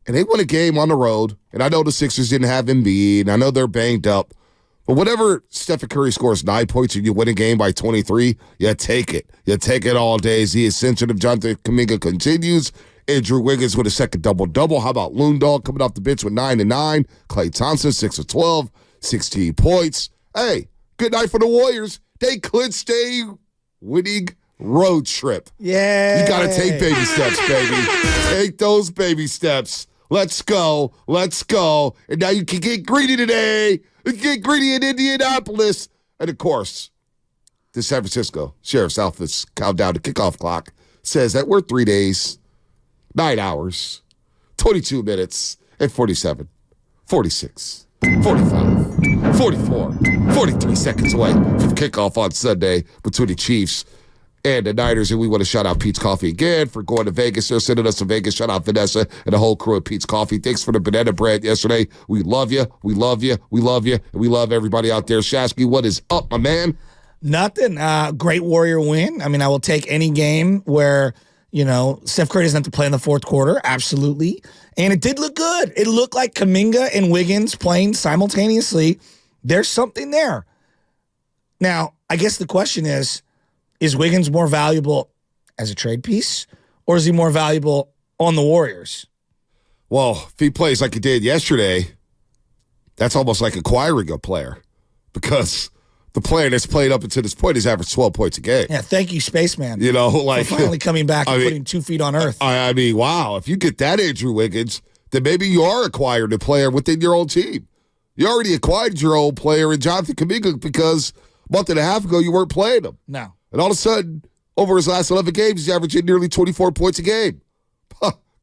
and they won a game on the road. And I know the Sixers didn't have Embiid, and I know they're banged up. But whenever Stephen Curry scores 9 points and you win a game by 23, you take it. You take it all day as the ascension of Jonathan Kuminga continues. Andrew Wiggins with a second double-double. How about Loondog coming off the bench with 9 and 9? Klay Thompson, 6 of 12, 16 points. Hey, good night for the Warriors. They could stay winning road trip. Yeah. You got to take baby steps, baby. Take those baby steps. Let's go. Let's go. And now you can get greedy today. You can get greedy in Indianapolis. And, of course, the San Francisco Sheriff's Office countdown to kickoff clock says that we're 3 days, 9 hours, 22 minutes, and 47, 46, 45, 44, 43 seconds away from kickoff on Sunday between the Chiefs and the Niners. And we want to shout out Pete's Coffee again for going to Vegas. They're sending us to Vegas. Shout out Vanessa and the whole crew at Pete's Coffee. Thanks for the banana bread yesterday. We love you. We love you. We love you. And we love everybody out there. Shasky, what is up, my man? Nothing. Great Warrior win. I mean, I will take any game where, Steph Curry doesn't have to play in the fourth quarter. Absolutely. And it did look good. It looked like Kuminga and Wiggins playing simultaneously. There's something there. Now, I guess the question is Wiggins more valuable as a trade piece, or is he more valuable on the Warriors? Well, if he plays like he did yesterday, that's almost like acquiring a player, because the player that's played up until this point has averaged 12 points a game. Yeah, thank you, Spaceman. For finally coming back and putting 2 feet on Earth. I mean, wow. If you get that Andrew Wiggins, then maybe you are acquiring a player within your own team. You already acquired your old player in Jonathan Kuminga because a month and a half ago you weren't playing him. No. And all of a sudden, over his last 11 games, he's averaging nearly 24 points a game.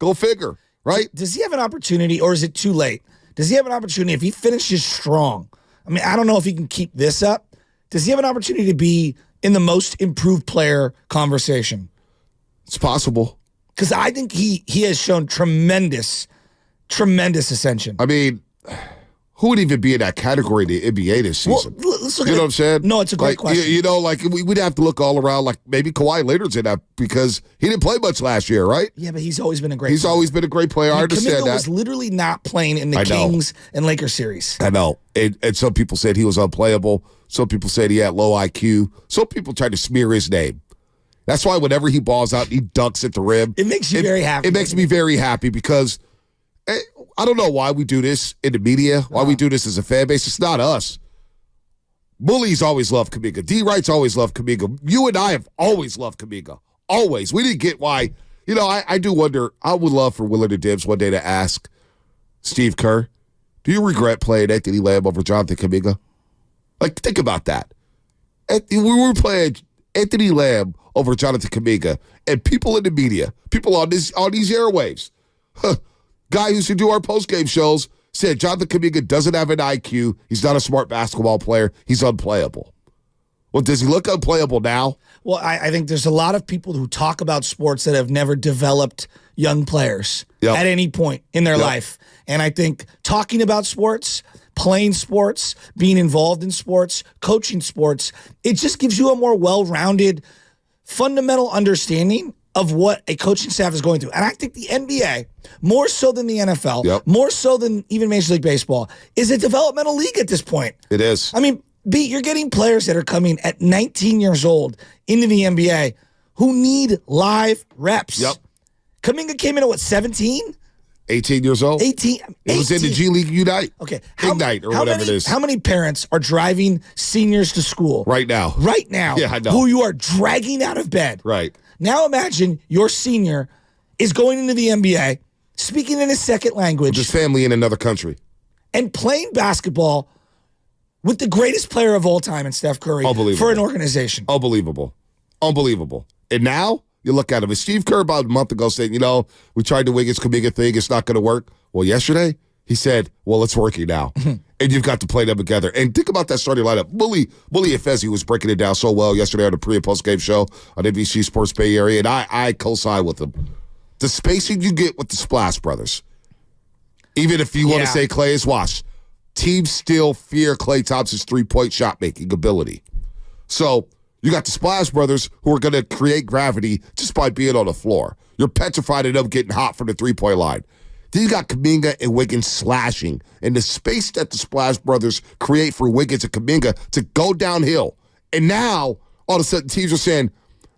Go figure, right? Does he have an opportunity, or is it too late? Does he have an opportunity if he finishes strong? I mean, I don't know if he can keep this up. Does he have an opportunity to be in the most improved player conversation? It's possible. Because I think he has shown tremendous ascension. I mean, who would even be in that category in the NBA this season? Well, let's look you at know what I'm saying? No, it's a great question. We'd have to look all around, like maybe Kawhi Leonard's in that because he didn't play much last year, right? Yeah, but he's always been a great player. Always been a great player. I understand Kuminga that. was literally not playing in the Kings and Lakers series. I know. And some people said he was unplayable. Some people said he had low IQ. Some people tried to smear his name. That's why whenever he balls out, he dunks at the rim. It makes you very happy. It makes me very happy because I don't know why we do this in the media, why we do this as a fan base. It's not us. Bullies always love Kuminga. D-Wright's always loved Kuminga. You and I have always loved Kuminga. Always. We didn't get why. I do wonder, I would love for Willard and Dibs one day to ask Steve Kerr, do you regret playing Anthony Lamb over Jonathan Kuminga? Like, think about that. We were playing Anthony Lamb over Jonathan Kuminga, and people in the media, people on these airwaves, guy who used to do our post-game shows said Jonathan Kuminga doesn't have an IQ. He's not a smart basketball player. He's unplayable. Well, does he look unplayable now? Well, I think there's a lot of people who talk about sports that have never developed young players at any point in their life. And I think talking about sports, playing sports, being involved in sports, coaching sports, it just gives you a more well-rounded, fundamental understanding of what a coaching staff is going through. And I think the NBA, more so than the NFL, more so than even Major League Baseball, is a developmental league at this point. It is. I mean, you're getting players that are coming at 19 years old into the NBA who need live reps. Yep. Kuminga came in at 17? 18 years old. 18. It was in the G League Unite. Okay. Ignite or whatever it is. How many parents are driving seniors to school? Right now. Yeah, I know. Who you are dragging out of bed. Right. Now imagine your senior is going into the NBA, speaking in his second language. With his family in another country. And playing basketball with the greatest player of all time in Steph Curry for an organization. Unbelievable. And now you look at him. As Steve Kerr about a month ago said, we tried the Wiggins Kuminga thing. It's not going to work. Well, yesterday he said, well, it's working now. And you've got to play them together. And think about that starting lineup. Bully Efezi was breaking it down so well yesterday on the pre- and post-game show on NBC Sports Bay Area. And I co-sign with him. The spacing you get with the Splash Brothers, even if you want to say Klay is washed, teams still fear Klay Thompson's three-point shot-making ability. So you got the Splash Brothers who are going to create gravity just by being on the floor. You're petrified of them getting hot from the three-point line. Then you got Kuminga and Wiggins slashing. And the space that the Splash Brothers create for Wiggins and Kuminga to go downhill. And now, all of a sudden, teams are saying,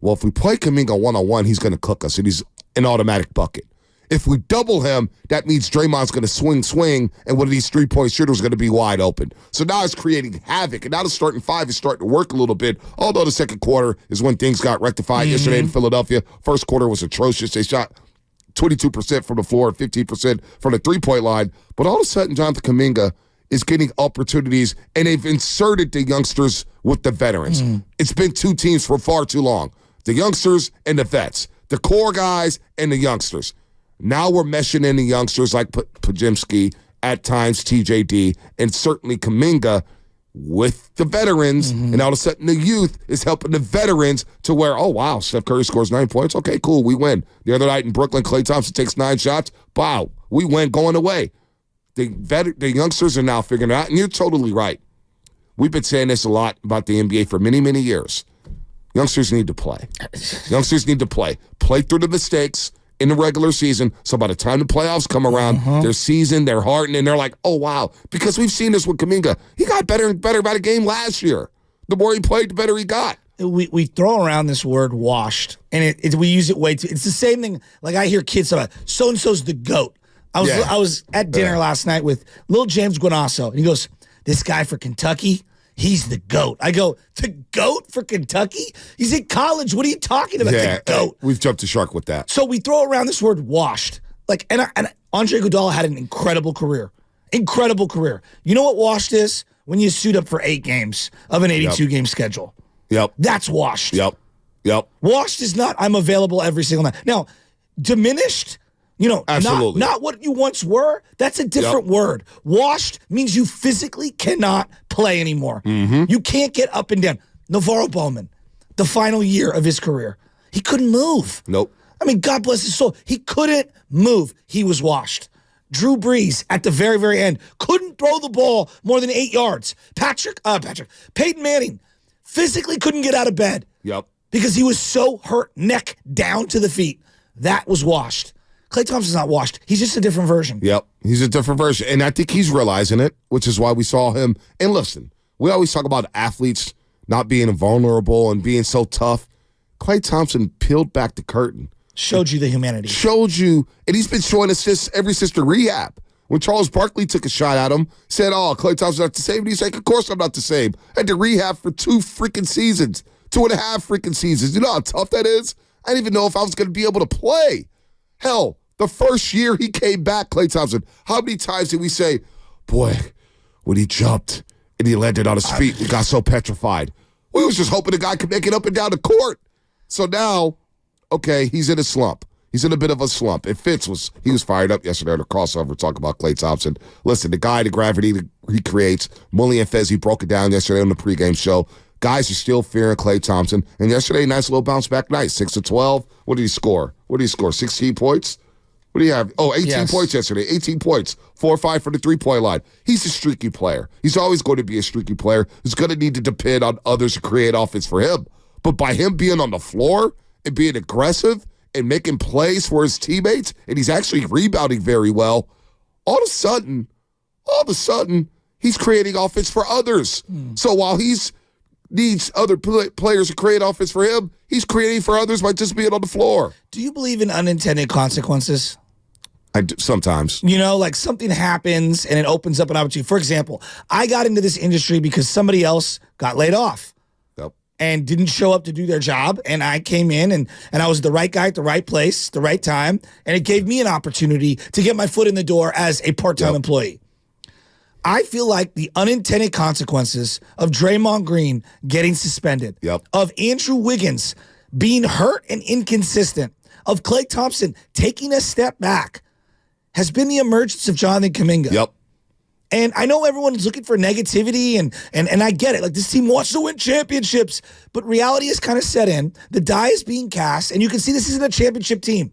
well, if we play Kuminga one-on-one, he's going to cook us, and he's an automatic bucket. If we double him, that means Draymond's going to swing, and one of these three-point shooters is going to be wide open. So now it's creating havoc, and now the starting five is starting to work a little bit, although the second quarter is when things got rectified. Yesterday in Philadelphia, first quarter was atrocious. They shot 22% from the floor, 15% from the three-point line. But all of a sudden, Jonathan Kuminga is getting opportunities, and they've inserted the youngsters with the veterans. It's been two teams for far too long. The youngsters and the vets. The core guys and the youngsters. Now we're meshing in the youngsters like Podziemski, at times TJD, and certainly Kuminga with the veterans. And all of a sudden the youth is helping the veterans to where, oh, wow, Steph Curry scores 9 points. Okay, cool, we win. The other night in Brooklyn, Klay Thompson takes 9 shots. Wow, we win going away. The youngsters are now figuring it out, and you're totally right. We've been saying this a lot about the NBA for many, many years. Youngsters need to play. Youngsters need to play. Play through the mistakes in the regular season, so by the time the playoffs come around, they're seasoned, they're hardened, and they're like, oh, wow. Because we've seen this with Kuminga. He got better and better by the game last year. The more he played, the better he got. We throw around this word washed, and we use it way too. It's the same thing. Like I hear kids talk about, so-and-so's the GOAT. I was at dinner last night with Lil James Guanasso, and he goes, this guy for Kentucky, he's the GOAT. I go, the GOAT for Kentucky? He's in college. What are you talking about? The GOAT. We've jumped the shark with that. So we throw around this word washed. And Andre Iguodala had an incredible career. Incredible career. You know what washed is? When you suit up for 8 games of an 82-game schedule. Yep. That's washed. Yep. Washed is not I'm available every single night. Now, diminished, absolutely. Not what you once were. That's a different word. Washed means you physically cannot play anymore. You can't get up and down. Navarro Bowman, the final year of his career, he couldn't move. Nope. I mean, God bless his soul. He couldn't move. He was washed. Drew Brees at the very, very end couldn't throw the ball more than 8 yards. Peyton Manning physically couldn't get out of bed. Yep. Because he was so hurt, neck down to the feet. That was washed. Klay Thompson's not washed. He's just a different version. Yep. He's a different version. And I think he's realizing it, which is why we saw him. And listen, we always talk about athletes not being vulnerable and being so tough. Klay Thompson peeled back the curtain. Showed you the humanity. Showed you. And he's been showing us this ever since the rehab. When Charles Barkley took a shot at him, said, oh, Klay Thompson's not the same. And he's like, of course I'm not the same. I had to rehab for 2 freaking seasons. 2.5 freaking seasons. You know how tough that is? I didn't even know if I was going to be able to play. Hell, the first year he came back, Klay Thompson, how many times did we say, boy, when he jumped and he landed on his feet, we got so petrified. We was just hoping the guy could make it up and down the court. So now, okay, he's in a slump. He's in a bit of a slump. And Fitz was fired up yesterday on the crossover talking about Klay Thompson. Listen, the guy, the gravity that he creates, Mully and Fez, he broke it down yesterday on the pregame show. Guys are still fearing Klay Thompson. And yesterday, nice little bounce back night. 6 of 12. What did he score? 16 points? What do you have? Oh, 18 points yesterday. 18 points. 4 or 5 for the three-point line. He's a streaky player. He's always going to be a streaky player who's going to need to depend on others to create offense for him. But by him being on the floor and being aggressive and making plays for his teammates, and he's actually rebounding very well, all of a sudden, he's creating offense for others. So while he's needs other players to create offense for him, he's creating for others by just being on the floor. Do you believe in unintended consequences? I do, sometimes. Like something happens and it opens up an opportunity. For example, I got into this industry because somebody else got laid off. Yep. And didn't show up to do their job, and I came in and I was the right guy at the right place, the right time, and it gave me an opportunity to get my foot in the door as a part-time employee. I feel like the unintended consequences of Draymond Green getting suspended, of Andrew Wiggins being hurt and inconsistent, of Klay Thompson taking a step back, has been the emergence of Jonathan Kuminga. Yep. And I know everyone's looking for negativity, and I get it. Like, this team wants to win championships, but reality is kind of set in. The die is being cast, and you can see this isn't a championship team.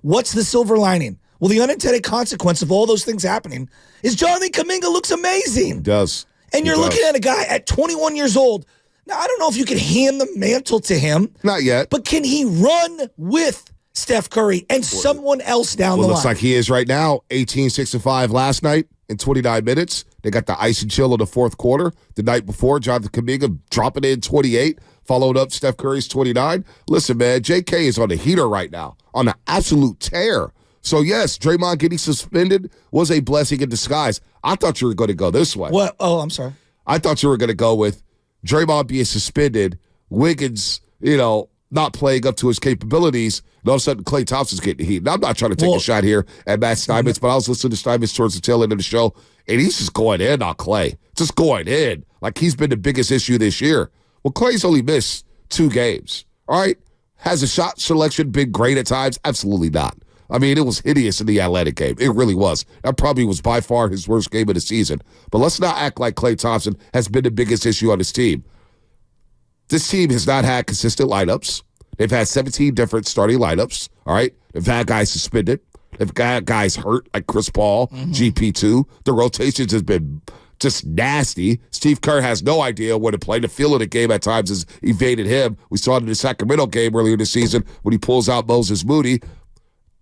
What's the silver lining? Well, the unintended consequence of all those things happening is Jonathan Kuminga looks amazing. He does. And you're looking at a guy at 21 years old. Now, I don't know if you can hand the mantle to him. Not yet. But can he run with Steph Curry and someone else down the line. Looks like he is right now. 18, 6, and 5 last night in 29 minutes. They got the ice and chill in the fourth quarter. The night before, Jonathan Kuminga dropping in 28, followed up Steph Curry's 29. Listen, man, JK is on the heater right now, on an absolute tear. So, yes, Draymond getting suspended was a blessing in disguise. I thought you were going to go this way. What? Oh, I'm sorry. I thought you were going to go with Draymond being suspended, Wiggins, not playing up to his capabilities, and all of a sudden Klay Thompson's getting the heat. Now, I'm not trying to take a shot here at Matt Steinmetz, but I was listening to Steinmetz towards the tail end of the show, and he's just going in on Klay. Just going in. Like he's been the biggest issue this year. Well, Klay's only missed 2 games. All right? Has a shot selection been great at times? Absolutely not. I mean, it was hideous in the Atlanta game. It really was. That probably was by far his worst game of the season. But let's not act like Klay Thompson has been the biggest issue on his team. This team has not had consistent lineups. They've had 17 different starting lineups, all right? They've had guys suspended. They've got guys hurt like Chris Paul, GP2. The rotations has been just nasty. Steve Kerr has no idea where to play. The feel of the game at times has evaded him. We saw it in the Sacramento game earlier this season when he pulls out Moses Moody.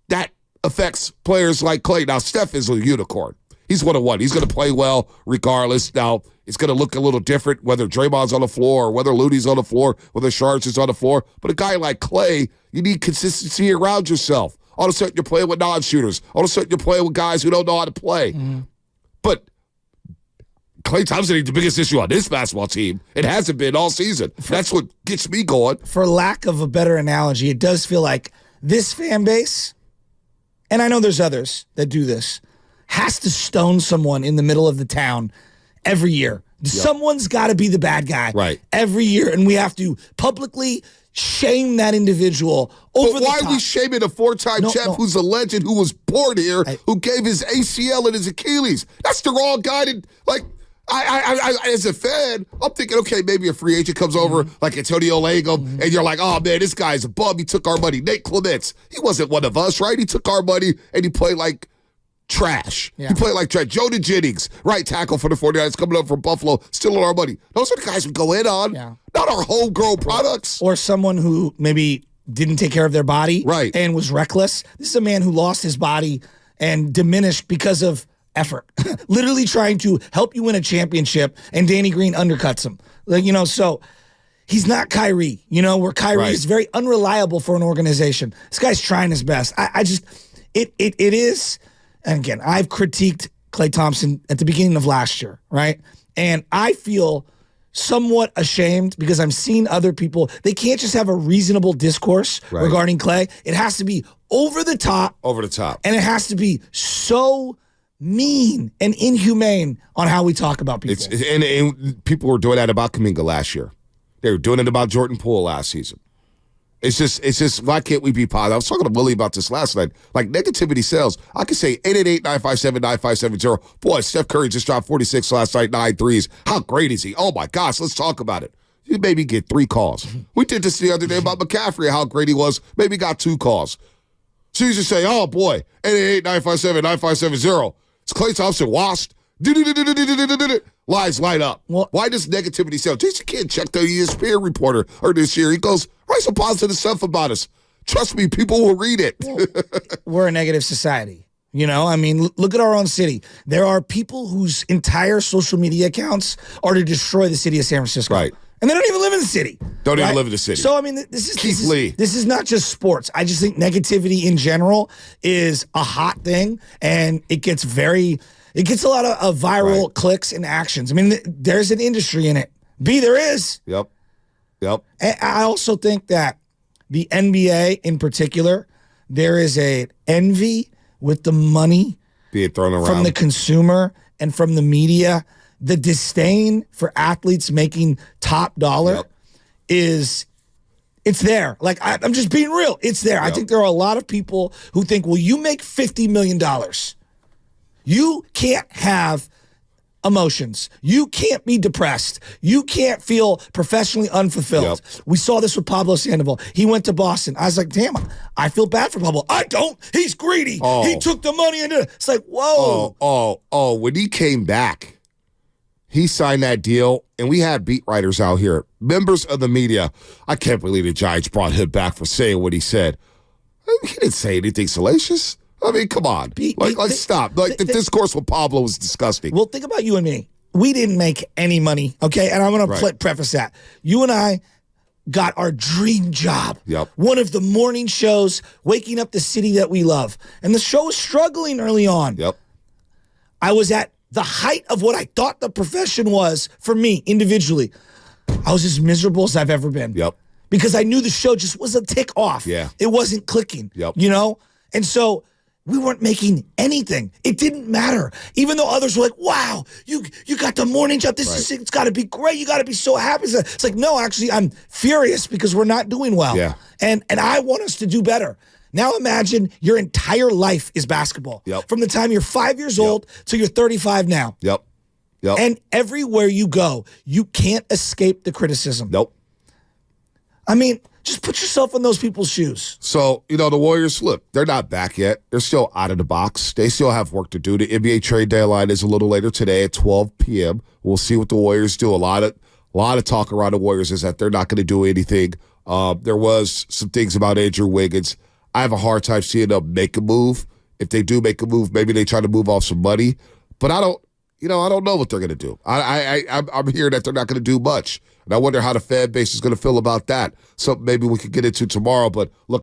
That affects players like Klay. Now, Steph is a unicorn. He's 1-1. He's going to play well regardless. Now, it's going to look a little different whether Draymond's on the floor or whether Looney's on the floor, whether Shards is on the floor. But a guy like Klay, you need consistency around yourself. All of a sudden, you're playing with non-shooters. All of a sudden, you're playing with guys who don't know how to play. But Klay Thompson ain't the biggest issue on this basketball team. It hasn't been all season. That's what gets me going. For lack of a better analogy, it does feel like this fan base, and I know there's others that do this, has to stone someone in the middle of the town every year. Yep. Someone's got to be the bad guy every year, and we have to publicly shame that individual over the top. Why are we shaming a 4-time champ who's a legend, who was born here, who gave his ACL and his Achilles? That's the wrong guy to, like, I as a fan, I'm thinking, okay, maybe a free agent comes over like Antonio Langham, and you're like, oh, man, this guy's a bum. He took our money. Nate Clements, he wasn't one of us, right? He took our money, and he played like trash. Yeah. He played like trash. Jonah Jennings, right tackle for the 49ers, coming up from Buffalo, stealing our money. Those are the guys we go in on, not our homegrown products. Or someone who maybe didn't take care of their body and was reckless. This is a man who lost his body and diminished because of effort. Literally trying to help you win a championship, and Danny Green undercuts him. So he's not Kyrie, where Kyrie is very unreliable for an organization. This guy's trying his best. It is... And again, I've critiqued Klay Thompson at the beginning of last year, right? And I feel somewhat ashamed because I'm seeing other people. They can't just have a reasonable discourse regarding Klay. It has to be over the top. Over the top. And it has to be so mean and inhumane on how we talk about people. And people were doing that about Kuminga last year. They were doing it about Jordan Poole last season. It's just, why can't we be positive? I was talking to Willie about this last night. Like, negativity sells. I could say 888-957-9570. Boy, Steph Curry just dropped 46 last night, 9 threes. How great is he? Oh, my gosh, let's talk about it. You maybe get 3 calls. We did this the other day about McCaffrey, how great he was. Maybe got 2 calls. So you just say, oh, boy, 888-957-9570. Is Klay Thompson washed? Lies light up. Well, why does negativity sell? Jason can't check the ESPN reporter or this year. He goes, write some positive stuff about us. Trust me, people will read it. Well, we're a negative society. Look at our own city. There are people whose entire social media accounts are to destroy the city of San Francisco. Right. And they don't even live in the city. Don't even live in the city. So, this is not just sports. I just think negativity in general is a hot thing, and it gets a lot of viral clicks and actions. There's an industry in it. There is. Yep. And I also think that the NBA in particular, there is an envy with the money being thrown around from the consumer and from the media. The disdain for athletes making top dollar it's there. Like, I'm just being real. It's there. I think there are a lot of people who think, well, you make $50 million. You can't have emotions. You can't be depressed. You can't feel professionally unfulfilled. We saw this with Pablo Sandoval. He went to Boston. I was like, damn, I feel bad for Pablo. I don't. He's greedy. He took the money and did it. It's like, whoa. When he came back, he signed that deal, and we had beat writers out here, members of the media. I can't believe the Giants brought him back for saying what he said. He didn't say anything salacious. I mean, come on. Let's stop. The discourse with Pablo was disgusting. Well, think about you and me. We didn't make any money, okay? And I'm going to preface that. You and I got our dream job. Yep. One of the morning shows, waking up the city that we love. And the show was struggling early on. Yep. I was at the height of what I thought the profession was for me individually. I was as miserable as I've ever been. Yep. Because I knew the show just was a tick off. Yeah. It wasn't clicking. Yep. You know? And so we weren't making anything. It didn't matter. Even though others were like, wow, you got the morning job. It's got to be great. You got to be so happy. It's like, no, actually, I'm furious because we're not doing well. Yeah. And I want us to do better. Now imagine your entire life is basketball. Yep. From the time you're 5 years old till you're 35 now. Yep. Yep. And everywhere you go, you can't escape the criticism. Nope. I mean, just put yourself in those people's shoes. So, the Warriors, look, they're not back yet. They're still out of the box. They still have work to do. The NBA trade deadline is a little later today at 12 p.m. We'll see what the Warriors do. A lot of talk around the Warriors is that they're not going to do anything. There was some things about Andrew Wiggins. I have a hard time seeing them make a move. If they do make a move, maybe they try to move off some money. But I don't know what they're going to do. I'm hearing that they're not going to do much. And I wonder how the fan base is going to feel about that. So maybe we could get into tomorrow. But look,